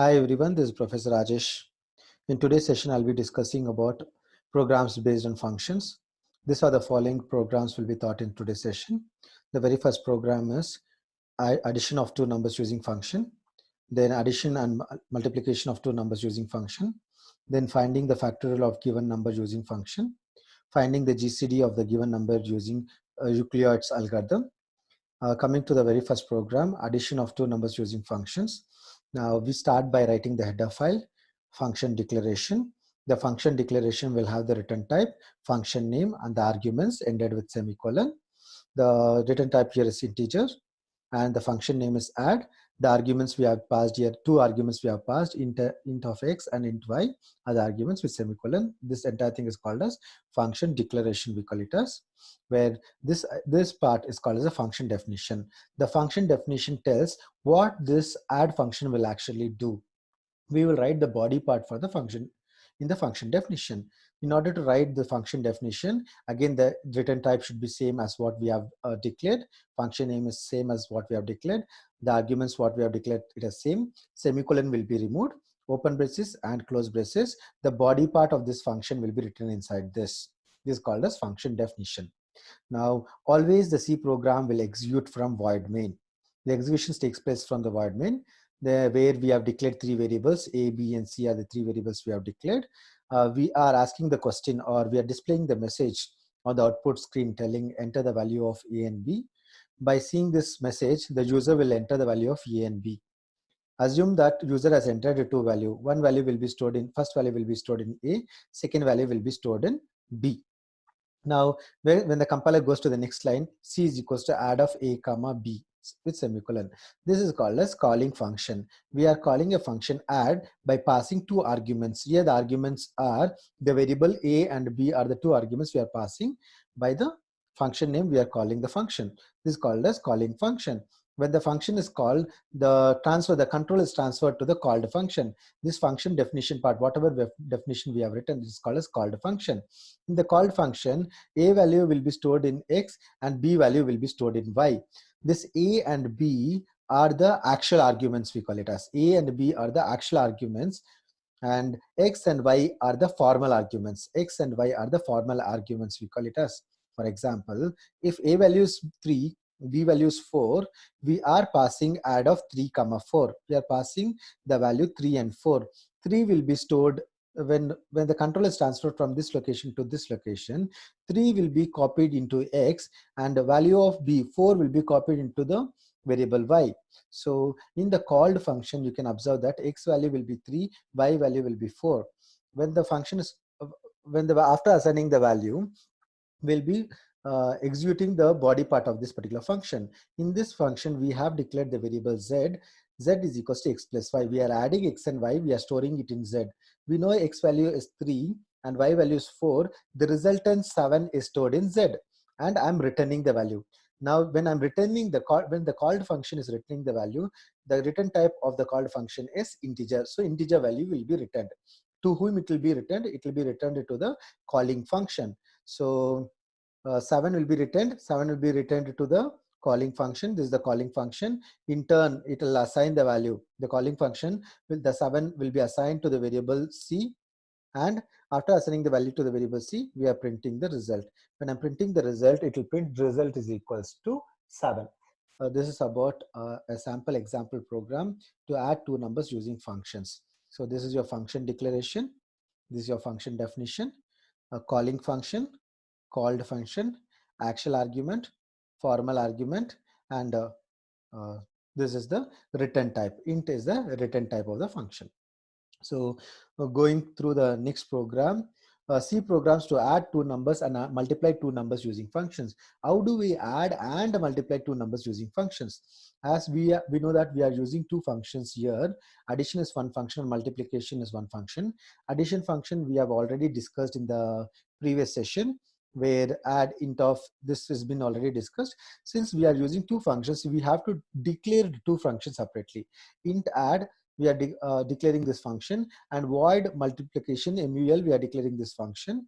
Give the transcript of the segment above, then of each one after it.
Hi everyone, this is Professor Rajesh. In today's session, I'll be discussing about programs based on functions. These are the following programs will be taught in today's session. The very first program is addition of two numbers using function, then addition and multiplication of two numbers using function, then finding the factorial of given number using function, finding the GCD of the given number using Euclid's algorithm. Coming to the very first program, addition of two numbers using functions. Now we start by writing the header file, function declaration. The function declaration will have the return type, function name, and the arguments ended with semicolon. The return type here is integer, and the function name is add. The arguments we have passed here, two arguments we have passed, int of x and int y are the arguments with semicolon. This entire thing is called as function declaration, we call it as, where this part is called as a function definition. The function definition tells what this add function will actually do. We will write the body part for the function in the function definition. In order to write the function definition, again the return type should be same as what we have declared. Function name is same as what we have declared. The arguments what we have declared, it is same. Semicolon will be removed. Open braces and close braces. The body part of this function will be written inside this. This is called as function definition. Now, always the C program will execute from void main. The execution takes place from the void main, where we have declared three variables. A, B, and C are the three variables we have declared. We are asking the question, or we are displaying the message on the output screen telling enter the value of A and B. By seeing this message, the user will enter the value of A and B. Assume that user has entered a two value. One value will be stored in, first value will be stored in A, second value will be stored in B. Now, when the compiler goes to the next line, C is equals to add of A comma B with semicolon. This is called as calling function. We are calling a function add by passing two arguments. Here the arguments are the variable A and B are the two arguments we are passing. By the function name, we are calling the function. This is called as calling function. When the function is called, the control is transferred to the called function. This function definition part, whatever definition we have written, this is called as called function. In the called function, A value will be stored in X and B value will be stored in Y. This A and B are the actual arguments, we call it as. A and B are the actual arguments, and X and Y are the formal arguments. X and Y are the formal arguments, we call it as. For example, if A value is 3, B value is 4, we are passing add of 3 comma 4. We are passing the value 3 and 4. 3 will be stored when the control is transferred from this location to this location. 3 will be copied into X, and the value of B, 4, will be copied into the variable Y. So in the called function, you can observe that X value will be 3, Y value will be 4. When the function is, after assigning the value, will be executing the body part of this particular function. In this function, we have declared the variable Z. Z is equals to X plus Y. We are adding X and Y. We are storing it in Z. We know X value is 3 and Y value is 4. The resultant 7 is stored in Z, and I'm returning the value. Now, when I'm returning when the called function is returning the value, the return type of the called function is integer. So integer value will be returned. To whom it will be returned? It will be returned to the calling function. So 7 will be returned. 7 will be returned to the calling function. This is the calling function. In turn, it will assign the value. The calling function the 7 will be assigned to the variable C, and after assigning the value to the variable C, we are printing the result. When I'm printing the result, it will print result is equals to 7. This is about a sample example program to add two numbers using functions. So this is your function declaration. This is your function definition. A calling function, called function, actual argument, formal argument, and this is the return type. Int is the return type of the function. So going through the next program, C programs to add two numbers and multiply two numbers using functions. How do we add and multiply two numbers using functions? As we know that we are using two functions here. Addition is one function, multiplication is one function. Addition function we have already discussed in the previous session, where add int of this has been already discussed. Since we are using two functions, we have to declare two functions separately. Int add, we are declaring this function, and void multiplication, MUL, we are declaring this function.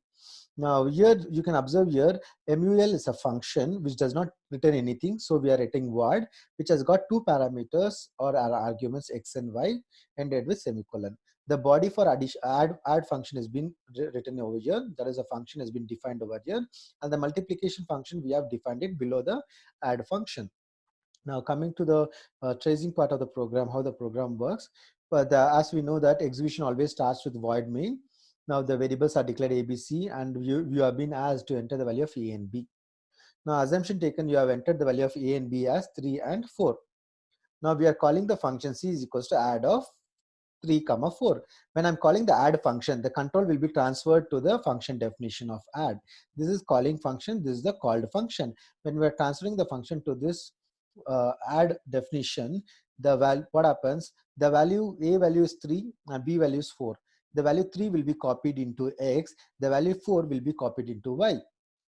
Now here you can observe here mul is a function which does not return anything, so we are writing void which has got two parameters or our arguments x and y ended with semicolon. The body for addition add function has been written over here. That is, a function has been defined over here, and the multiplication function we have defined it below the add function. Now coming to the tracing part of the program, how the program works. But as we know that execution always starts with void main. Now the variables are declared ABC, and you have been asked to enter the value of A and B. Now assumption taken, you have entered the value of A and B as 3 and 4. Now we are calling the function C is equals to add of 3, 4. When I'm calling the add function, the control will be transferred to the function definition of add. This is calling function, this is the called function. When we are transferring the function to this add definition, what happens, the value A value is 3 and B value is 4. The value 3 will be copied into X, the value 4 will be copied into Y.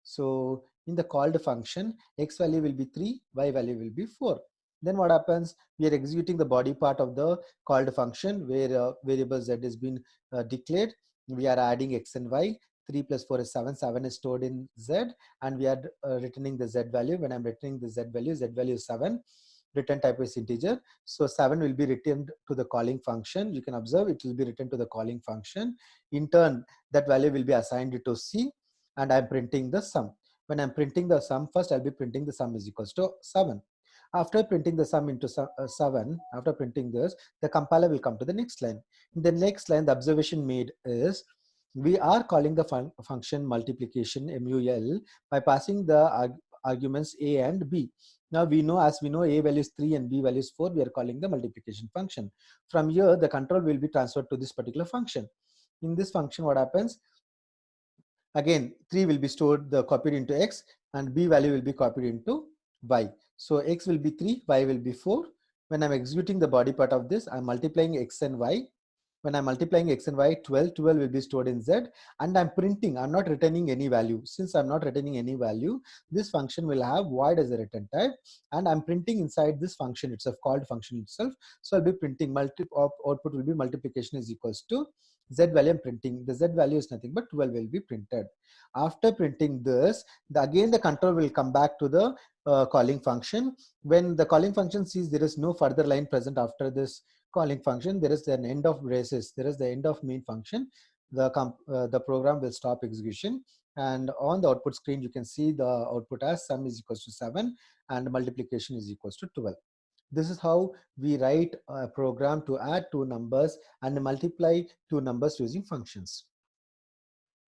So in the called function, X value will be 3, Y value will be 4. Then what happens, we are executing the body part of the called function where variable Z has been declared. We are adding X and Y. 3 plus 4 is 7. 7 is stored in Z, and we are returning the Z value. When I'm returning the Z value is 7. Return type is integer. So 7 will be returned to the calling function. You can observe it will be returned to the calling function. In turn, that value will be assigned to C, and I'm printing the sum. When I'm printing the sum, first I'll be printing the sum is equals to 7. After printing the sum into 7, after printing this, the compiler will come to the next line. In the next line, the observation made is we are calling the function multiplication mul by passing the arguments a and b. Now we know, as we know, a value is 3 and b value is 4, we are calling the multiplication function. From here, the control will be transferred to this particular function. In this function, what happens? Again, 3 will be stored, copied into X, and B value will be copied into Y. So X will be 3, Y will be 4. When I'm executing the body part of this, I'm multiplying X and Y. When I'm multiplying X and Y, 12 will be stored in Z, and I'm printing, I'm not returning any value. Since I'm not returning any value, this function will have void as a return type, and I'm printing inside this function itself, called function itself. So I'll be printing output will be multiplication is equals to Z value. I'm printing the Z value is nothing but 12 will be printed. After printing this, again the control will come back to the calling function. When the calling function sees there is no further line present after this calling function, there is an end of braces, there is the end of main function, the program will stop execution, and on the output screen you can see the output as sum is equals to 7 and multiplication is equals to 12. This is how we write a program to add two numbers and multiply two numbers using functions.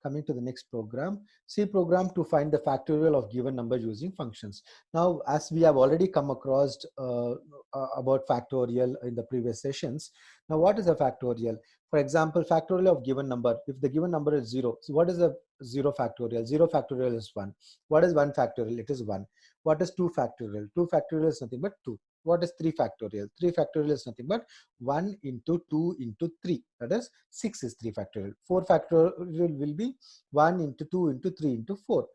Coming to the next program, C program to find the factorial of given number using functions. Now, as we have already come across about factorial in the previous sessions, now what is a factorial? For example, factorial of given number, if the given number is 0, so what is a 0 factorial? 0 factorial is 1. What is 1 factorial? It is 1. What is 2 factorial? 2 factorial is nothing but 2. What is 3 factorial? 3 factorial is nothing but 1 into 2 into 3. That is 6 is 3 factorial. 4 factorial will be 1 into 2 into 3 into 4.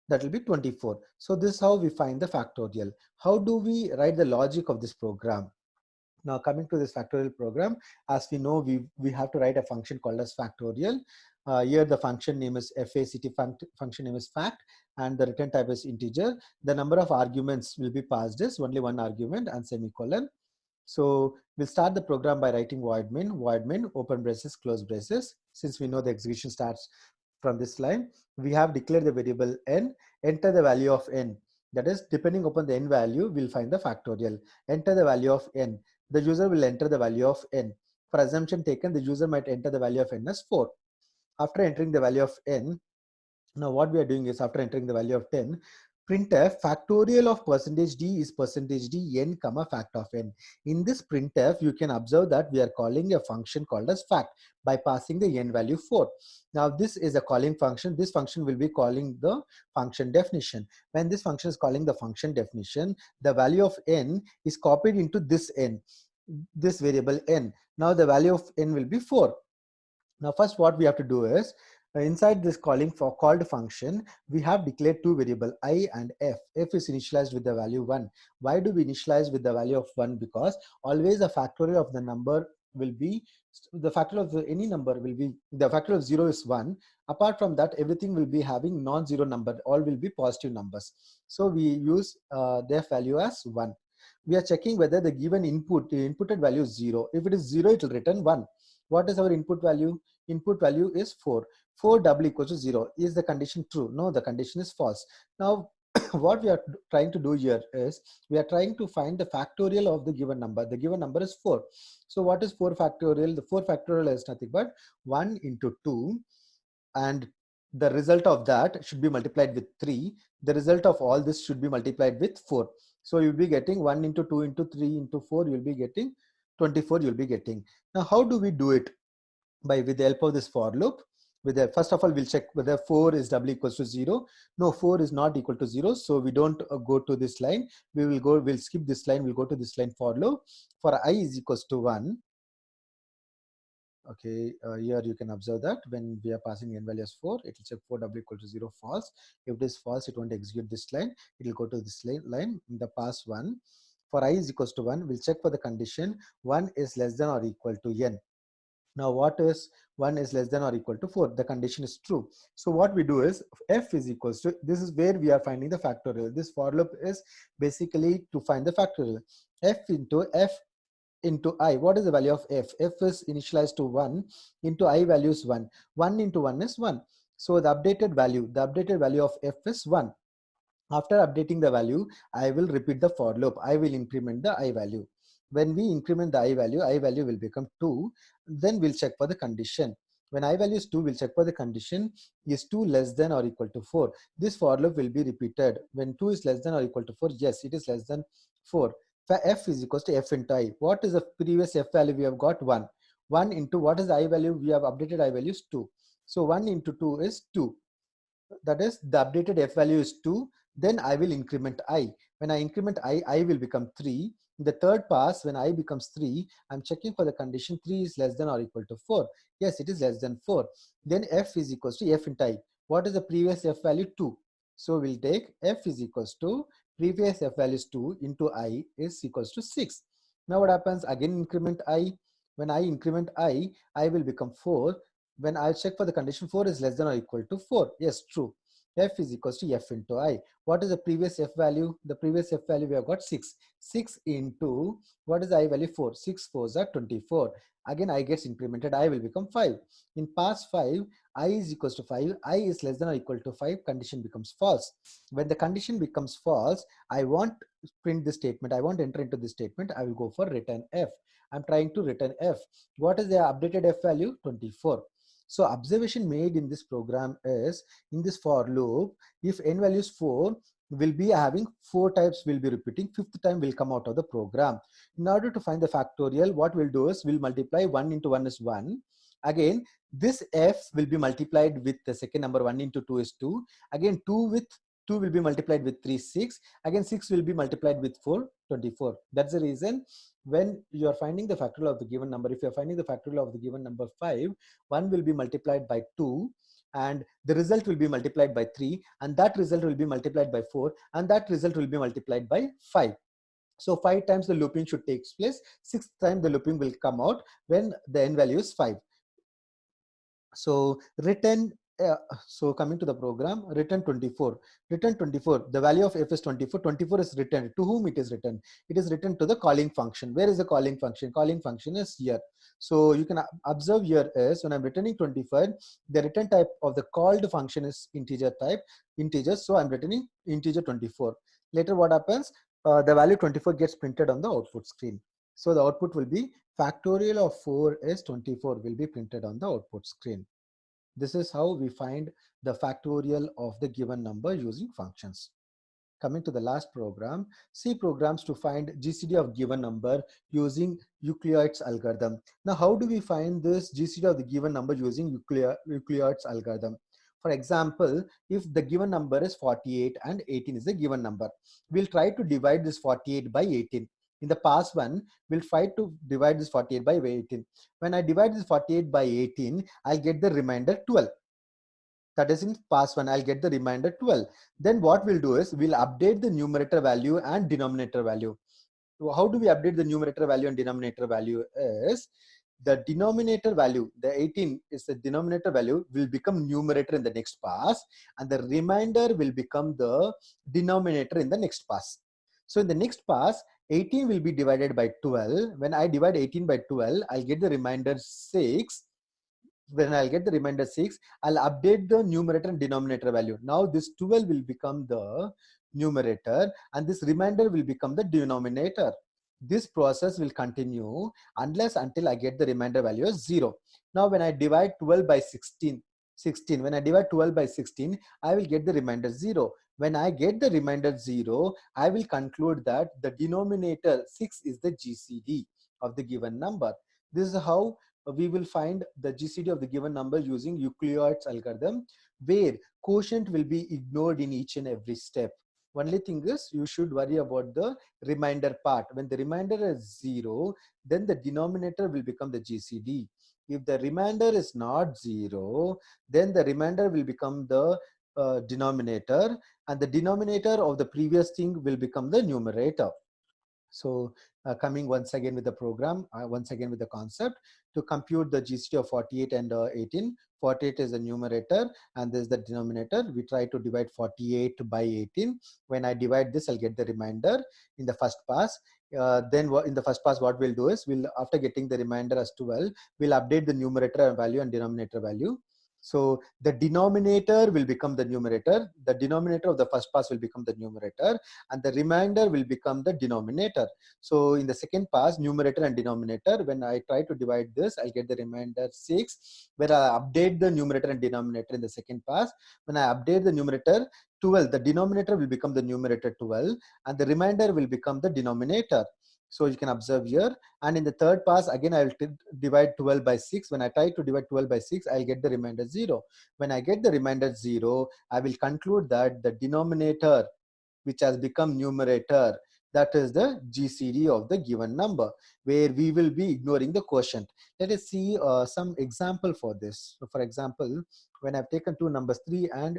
That will be 24. So this is how we find the factorial. How do we write the logic of this program? Now coming to this factorial program, as we know, we have to write a function called as factorial. Here the function name is fact, function name is fact, and the return type is integer. The number of arguments will be passed is only one argument and semicolon. So we'll start the program by writing void main, open braces, close braces. Since we know the execution starts from this line, we have declared the variable n, enter the value of n. That is, depending upon the n value, we'll find the factorial. Enter the value of n. The user will enter the value of n. For assumption taken, the user might enter the value of n as 4. After entering the value of n, now what we are doing is, after entering the value of 10, printf factorial of %d is %d n comma fact of n. In this printf, you can observe that we are calling a function called as fact by passing the n value 4. Now this is a calling function. This function will be calling the function definition. When this function is calling the function definition, the value of n is copied into this n, this variable n. Now the value of n will be 4. Now first what we have to do is, inside this called function, we have declared two variables I and f. F is initialized with the value 1. Why do we initialize with the value of 1? Because always a factorial of the number will be, the factorial of any number will be, the factorial of 0 is 1. Apart from that, everything will be having non-zero number, all will be positive numbers. So we use their value as 1. We are checking whether the given inputted value is 0. If it is 0, it will return 1. What is our input value? Input value is 4. 4 double equals to 0. Is the condition true? No, the condition is false. Now, what we are trying to do here is we are trying to find the factorial of the given number. The given number is 4. So what is 4 factorial? The 4 factorial is nothing but 1 into 2, and the result of that should be multiplied with 3. The result of all this should be multiplied with 4. So you'll be getting 1 into 2 into 3 into 4, you'll be getting 24 you'll be getting. Now how do we do it? With the help of this for loop. First of all, we'll check whether 4 is double equals to 0. No, 4 is not equal to 0. So we don't go to this line. We'll skip this line. We'll go to this line for loop. For I is equals to 1. Okay, here you can observe that when we are passing n value as 4, it will check 4 double equal to 0 false. If it is false, it won't execute this line. It will go to this line in the pass 1. For I is equals to 1, we'll check for the condition 1 is less than or equal to n. Now what is 1 is less than or equal to 4? The condition is true. So what we do is f is equals to, this is where we are finding the factorial. This for loop is basically to find the factorial. F into I. What is the value of f? F is initialized to 1 into I value is 1. 1 into 1 is 1. So the updated value of f is 1. After updating the value, I will repeat the for loop. I will increment the I value. When we increment the I value will become 2. Then we'll check for the condition. When I value is 2, we'll check for the condition is 2 less than or equal to 4. This for loop will be repeated. When 2 is less than or equal to 4, yes, it is less than 4. F is equals to f into I. What is the previous f value? We have got 1. 1 into what is the I value? We have updated I value is 2. So 1 into 2 is 2. That is, the updated f value is 2. Then I will increment I. When I increment I will become 3. In the third pass, when I becomes 3, I'm checking for the condition 3 is less than or equal to 4. Yes, it is less than 4. Then f is equals to f into I. What is the previous f value? 2. So we'll take f is equals to previous f value is 2 into I is equals to 6. Now what happens? Again increment I. When I increment I will become 4. When I check for the condition 4 is less than or equal to 4. Yes, true. F is equals to f into I. What is the previous f value? The previous f value we have got 6. 6 into, what is the I value? 4. 6 4s are 24. Again I gets incremented, I will become 5. In past 5, I is equals to 5. I is less than or equal to 5. Condition becomes false. When the condition becomes false, I want to print this statement. I want to enter into this statement. I will go for return f. I'm trying to return f. What is the updated f value? 24. So observation made in this program is, in this for loop, if n value is 4, will be having 4 types will be repeating, 5th time will come out of the program. In order to find the factorial, what we'll do is we'll multiply 1 into 1 is 1. Again, this f will be multiplied with the second number 1 into 2 is 2. Again, 2 will be multiplied with 3, 6. Again, 6 will be multiplied with 4, 24. That's the reason when you are finding the factorial of the given number, if you are finding the factorial of the given number 5, 1 will be multiplied by 2, and the result will be multiplied by 3, and that result will be multiplied by 4, and that result will be multiplied by 5. So 5 times the looping should take place. 6th time the looping will come out when the n value is 5. So so coming to the program, return 24. Return 24. The value of f is 24. 24 is returned. To whom it is returned? It is returned to the calling function. Where is the calling function? Calling function is here. So you can observe here is when I'm returning 25, the return type of the called function is integer type, integers. So I'm returning integer 24. Later what happens? The value 24 gets printed on the output screen. So the output will be factorial of 4 is 24 will be printed on the output screen. This is how we find the factorial of the given number using functions. Coming to the last program, C programs to find GCD of given number using Euclid's algorithm. Now, how do we find this GCD of the given number using Euclid's algorithm? For example, if the given number is 48 and 18 is the given number, we'll try to divide this 48 by 18. In the past one, we'll try to divide this 48 by 18. When I divide this 48 by 18, I'll get the remainder 12. That is in past one, I'll get the remainder 12. Then what we'll do is we'll update the numerator value and denominator value. How do we update the numerator value and denominator value is, the denominator value, the 18 is the denominator value, will become numerator in the next pass, and the remainder will become the denominator in the next pass. So in the next pass, 18 will be divided by 12. When I divide 18 by 12, I'll get the remainder 6. When I'll get the remainder 6, I'll update the numerator and denominator value. Now this 12 will become the numerator and this remainder will become the denominator. This process will continue until I get the remainder value as 0. Now when I divide 12 by 16, when I divide 12 by 16, I will get the remainder 0. When I get the remainder 0, I will conclude that the denominator 6 is the GCD of the given number. This is how we will find the GCD of the given number using Euclid's algorithm, where quotient will be ignored in each and every step. Only thing is, you should worry about the remainder part. When the remainder is 0, then the denominator will become the GCD. If the remainder is not 0, then the remainder will become the denominator, and the denominator of the previous thing will become the numerator. So coming once again with the program, once again with the concept, to compute the GCD of 48 and 18, 48 is the numerator and this is the denominator. We try to divide 48 by 18. When I divide this, I'll get the remainder in the first pass. Then in the first pass, what we'll do is, after getting the remainder as 12, we'll update the numerator value and denominator value. So the denominator will become the numerator, the denominator of the first pass will become the numerator, and the remainder will become the denominator. So in the second pass, numerator and denominator, when I try to divide this, I'll get the remainder 6, where I update the numerator and denominator in the second pass. When I update the numerator 12, the denominator will become the numerator 12, and the remainder will become the denominator. So you can observe here. And in the third pass, again, I will divide 12 by 6. When I try to divide 12 by 6, I'll get the remainder 0. When I get the remainder 0, I will conclude that the denominator, which has become numerator, that is the GCD of the given number, where we will be ignoring the quotient. Let us see some example for this. So for example, when I've taken two numbers 3 and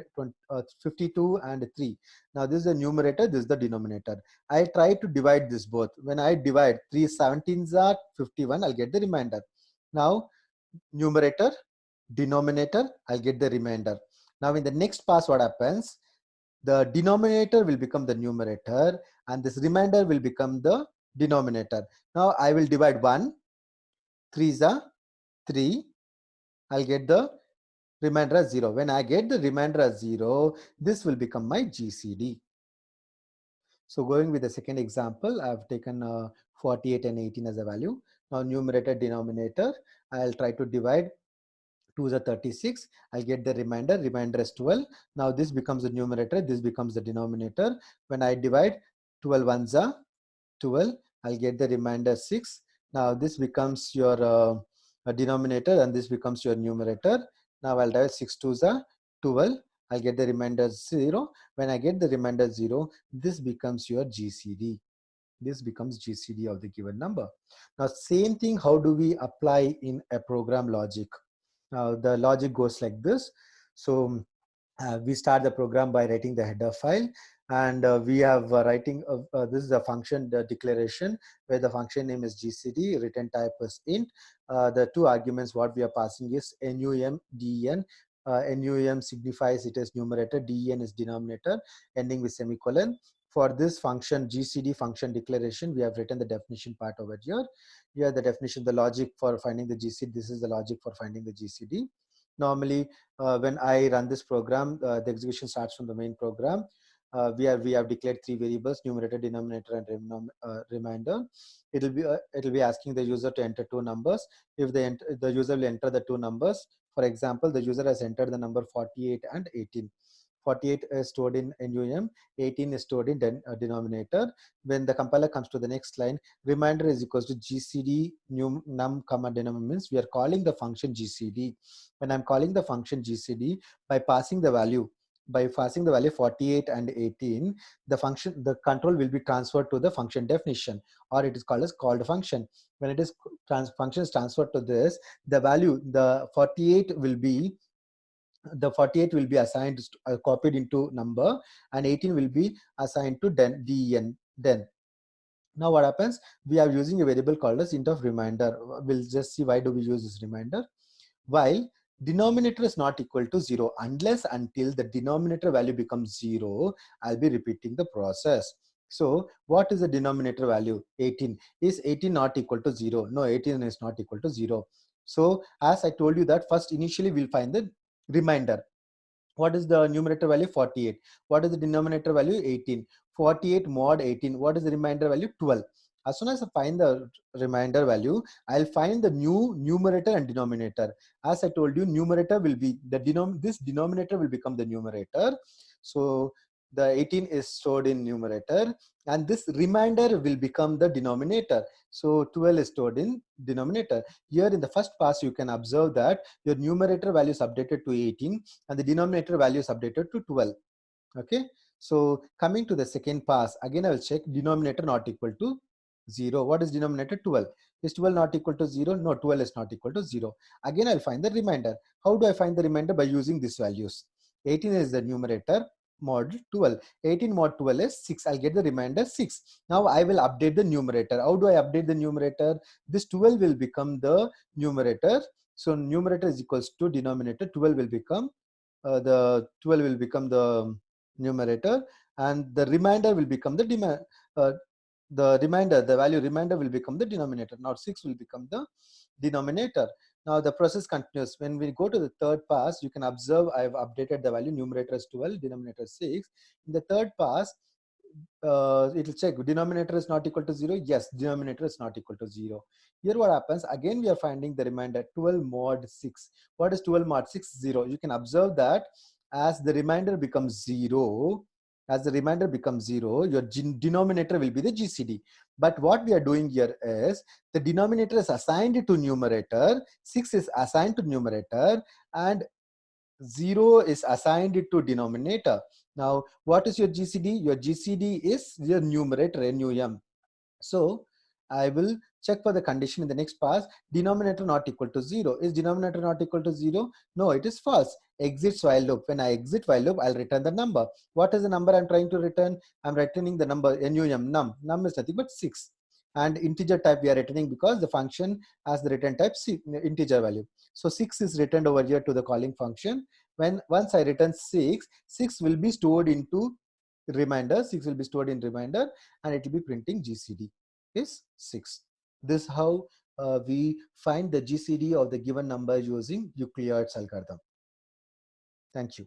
52 and 3. Now this is the numerator, this is the denominator. I try to divide this both. When I divide 3 17s are 51, I'll get the remainder. Now numerator, denominator, I'll get the remainder. Now in the next pass, what happens? The denominator will become the numerator and this remainder will become the denominator. Now I will divide 1, 3 is 3, I'll get the remainder as 0. When I get the remainder as 0, this will become my GCD. So going with the second example, I've taken 48 and 18 as a value. Now numerator, denominator, I'll try to divide 2 is 36. I'll get the remainder is 12. Now this becomes the numerator, this becomes the denominator. When I divide 12 ones are 12, I'll get the remainder 6. Now this becomes your denominator and this becomes your numerator. Now I'll divide 6 twos are 12. I'll get the remainder 0. When I get the remainder 0, this becomes your GCD. This becomes GCD of the given number. Now same thing, how do we apply in a program logic? The logic goes like this. So we start the program by writing the header file, and we have writing this is a function declaration where the function name is GCD, return type is int. The two arguments what we are passing is num, den. Num signifies it is numerator, den is denominator, ending with semicolon. For this function GCD function declaration, we have written the definition part over here. Here the definition, the logic for finding the GCD, this is the logic for finding the GCD. Normally, when I run this program, the execution starts from the main program. We have declared three variables: numerator, denominator, and remainder. It'll be asking the user to enter two numbers. If the user will enter the two numbers, for example, the user has entered the number 48 and 18. 48 is stored in num, 18 is stored in denominator. When the compiler comes to the next line, remainder is equals to GCD num comma denominator, means we are calling the function GCD. When I'm calling the function GCD by passing the value 48 and 18, the control will be transferred to the function definition, or it is called as called function. When it is function is transferred to this, the value, the 48 will be assigned, copied into number, and 18 will be assigned to den. Now what happens, we are using a variable called as int of reminder. We'll just see why do we use this reminder. While denominator is not equal to 0, unless until the denominator value becomes 0, I'll be repeating the process. So what is the denominator value? 18. Is 18 not equal to 0? No, 18 is not equal to 0. So as I told you that first initially we'll find the remainder. What is the numerator value? 48. What is the denominator value? 18. 48 mod 18. What is the remainder value? 12. As soon as I find the remainder value, I'll find the new numerator and denominator. As I told you, numerator will be the this denominator will become the numerator. So the 18 is stored in numerator, and this remainder will become the denominator. So 12 is stored in denominator. Here in the first pass, you can observe that your numerator value is updated to 18 and the denominator value is updated to 12. Okay. So coming to the second pass, again I will check denominator not equal to 0. What is denominator? 12. Is 12 not equal to 0? No, 12 is not equal to 0. Again I'll find the remainder. How do I find the remainder? By using these values. 18 is the numerator mod 12. 18 mod 12 is 6. I'll get the remainder 6. Now I will update the numerator. How do I update the numerator? This 12 will become the numerator. So numerator is equals to denominator. 12 will become the 12 will become the numerator, and the remainder will become the value remainder will become the denominator. Now 6 will become the denominator. Now the process continues. When we go to the third pass, you can observe I've updated the value. Numerator is 12, denominator is 6. In the third pass, it will check denominator is not equal to 0. Yes, denominator is not equal to 0. Here what happens, again we are finding the remainder 12 mod 6. What is 12 mod 6? 0. You can observe that as the remainder becomes 0, your denominator will be the GCD. But what we are doing here is the denominator is assigned to numerator, 6 is assigned to numerator, and 0 is assigned to denominator. Now, what is your GCD? Your GCD is your numerator, NUM. So, I will check for the condition in the next pass. Denominator not equal to 0. Is denominator not equal to 0? No, it is false. Exits while loop. When I exit while loop, I'll return the number. What is the number I'm trying to return? I'm returning the number NUM. Num is nothing but 6. And integer type we are returning because the function has the return type integer value. So 6 is returned over here to the calling function. Once I return 6, 6 will be stored into remainder. 6 will be stored in remainder, and it will be printing GCD is 6. This is how we find the GCD of the given number using Euclid's algorithm. Thank you.